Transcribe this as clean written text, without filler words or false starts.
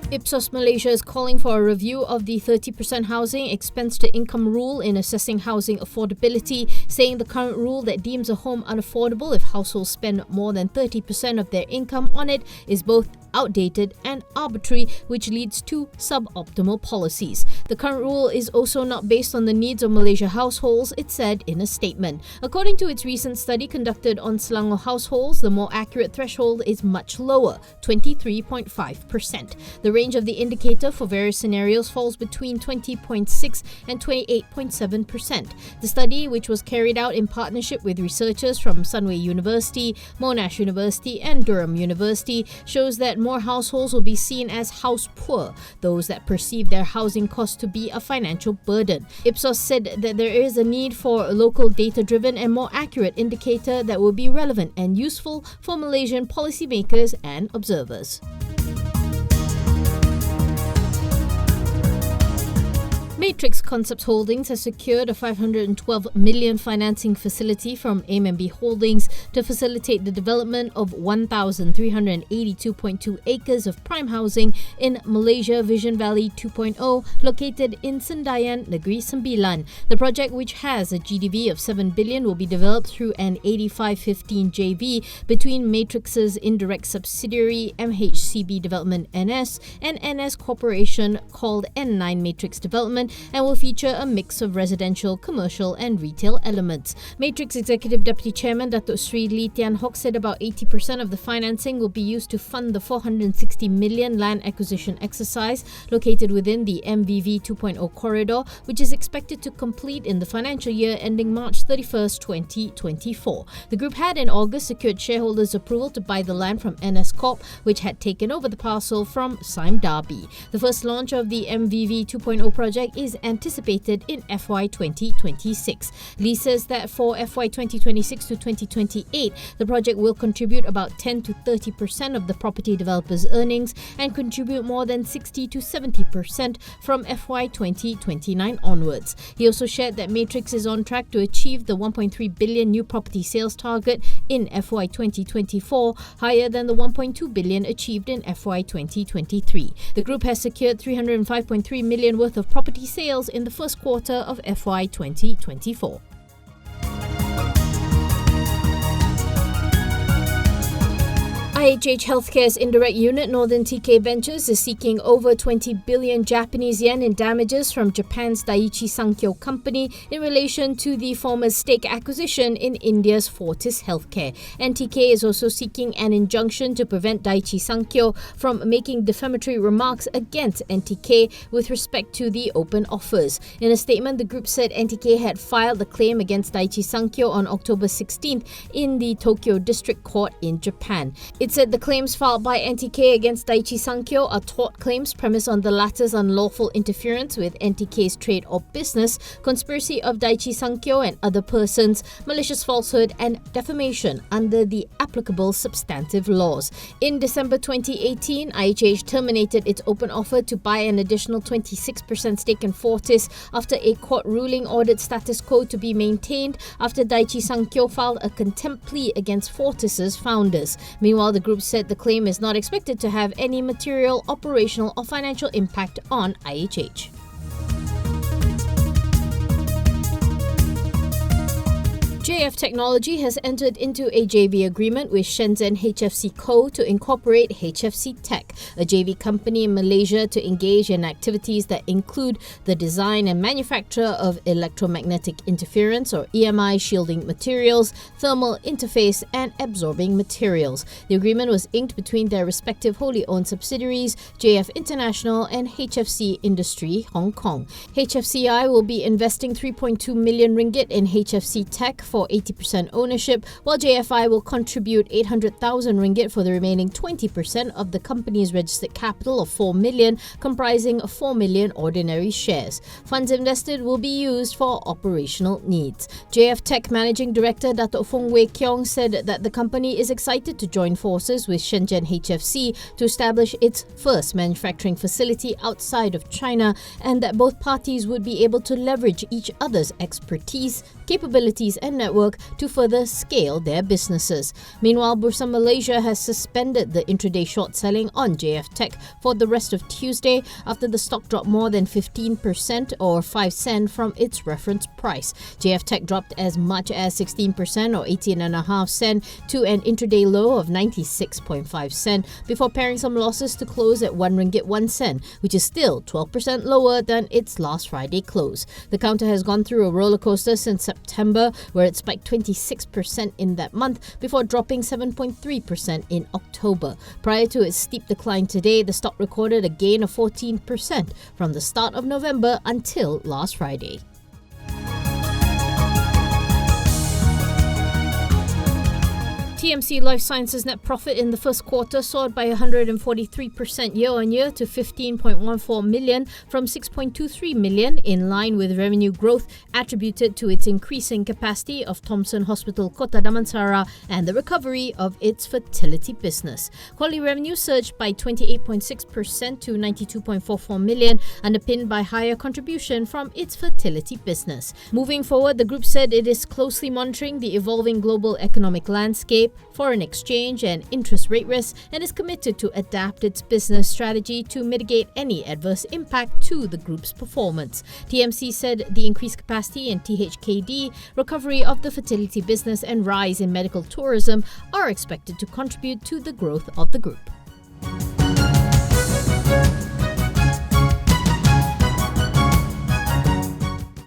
Ipsos Malaysia is calling for a review of the 30% housing expense to income rule in assessing housing affordability, saying the current rule that deems a home unaffordable if households spend more than 30% of their income on it is both outdated and arbitrary, which leads to suboptimal policies. The current rule is also not based on the needs of Malaysia households, it said in a statement. According to its recent study conducted on Selangor households, the more accurate threshold is much lower, 23.5%. The range of the indicator for various scenarios falls between 20.6 and 28.7%. The study, which was carried out in partnership with researchers from Sunway University, Monash University and Durham University, shows that more households will be seen as house poor, those that perceive their housing costs to be a financial burden. Ipsos said that there is a need for a local data-driven and more accurate indicator that will be relevant and useful for Malaysian policymakers and observers. Matrix Concepts Holdings has secured a 512 million financing facility from AMB Holdings to facilitate the development of 1,382.2 acres of prime housing in Malaysia Vision Valley 2.0 located in Sendayan, Negeri Sembilan. The project, which has a GDV of 7 billion, will be developed through an 85-15 JV between Matrix's indirect subsidiary MHCB Development NS and NS Corporation called N9 Matrix Development, and will feature a mix of residential, commercial and retail elements. Matrix Executive Deputy Chairman Datuk Sri Lee Tian Hock said about 80% of the financing will be used to fund the 460 million land acquisition exercise located within the MVV 2.0 corridor, which is expected to complete in the financial year ending March 31st, 2024. The group had in August secured shareholders' approval to buy the land from NS Corp, which had taken over the parcel from Sime Darby. The first launch of the MVV 2.0 project is anticipated in FY 2026. Lee says that for FY 2026 to 2028, the project will contribute about 10 to 30% of the property developer's earnings and contribute more than 60 to 70% from FY 2029 onwards. He also shared that Matrix is on track to achieve the 1.3 billion new property sales target in FY 2024, higher than the 1.2 billion achieved in FY 2023. The group has secured 305.3 million worth of property sales in the first quarter of FY 2024. IHH Healthcare's indirect unit, Northern TK Ventures, is seeking over 20 billion Japanese yen in damages from Japan's Daiichi Sankyo company in relation to the former stake acquisition in India's Fortis Healthcare. NTK is also seeking an injunction to prevent Daiichi Sankyo from making defamatory remarks against NTK with respect to the open offers. In a statement, the group said NTK had filed a claim against Daiichi Sankyo on October 16th in the Tokyo District Court in Japan. It said the claims filed by NTK against Daiichi Sankyo are tort claims premised on the latter's unlawful interference with NTK's trade or business, conspiracy of Daiichi Sankyo and other persons, malicious falsehood and defamation under the applicable substantive laws. In December 2018, IHH terminated its open offer to buy an additional 26% stake in Fortis after a court ruling ordered status quo to be maintained after Daiichi Sankyo filed a contempt plea against Fortis's founders. Meanwhile, the group said the claim is not expected to have any material, operational or financial impact on IHH. JF Technology has entered into a JV agreement with Shenzhen HFC Co. to incorporate HFC Tech, a JV company in Malaysia to engage in activities that include the design and manufacture of electromagnetic interference or EMI shielding materials, thermal interface and absorbing materials. The agreement was inked between their respective wholly owned subsidiaries, JF International and HFC Industry Hong Kong. HFCI will be investing 3.2 million ringgit in HFC Tech for 80% ownership, while JFI will contribute 800,000 ringgit for the remaining 20% of the company's registered capital of 4 million, comprising 4 million ordinary shares. Funds invested will be used for operational needs. JF Tech Managing Director Datuk Fong Wei Kiong said that the company is excited to join forces with Shenzhen HFC to establish its first manufacturing facility outside of China, and that both parties would be able to leverage each other's expertise, capabilities and network to further scale their businesses. Meanwhile, Bursa Malaysia has suspended the intraday short selling on JF Tech for the rest of Tuesday after the stock dropped more than 15% or 5 cents from its reference price. JF Tech dropped as much as 16% or 18.5 cents to an intraday low of 96.5 cents before paring some losses to close at 1 ringgit 1 cent, which is still 12% lower than its last Friday close. The counter has gone through a roller coaster since September, where it spiked 26% in that month before dropping 7.3% in October. Prior to its steep decline today, the stock recorded a gain of 14% from the start of November until last Friday. TMC Life Sciences net profit in the first quarter soared by 143% year-on-year to 15.14 million from 6.23 million, in line with revenue growth attributed to its increasing capacity of Thomson Hospital Kota Damansara and the recovery of its fertility business. Quarterly revenue surged by 28.6% to 92.44 million, underpinned by higher contribution from its fertility business. Moving forward, the group said it is closely monitoring the evolving global economic landscape, foreign exchange and interest rate risks, and is committed to adapt its business strategy to mitigate any adverse impact to the group's performance. TMC said the increased capacity in THKD, recovery of the fertility business and rise in medical tourism are expected to contribute to the growth of the group.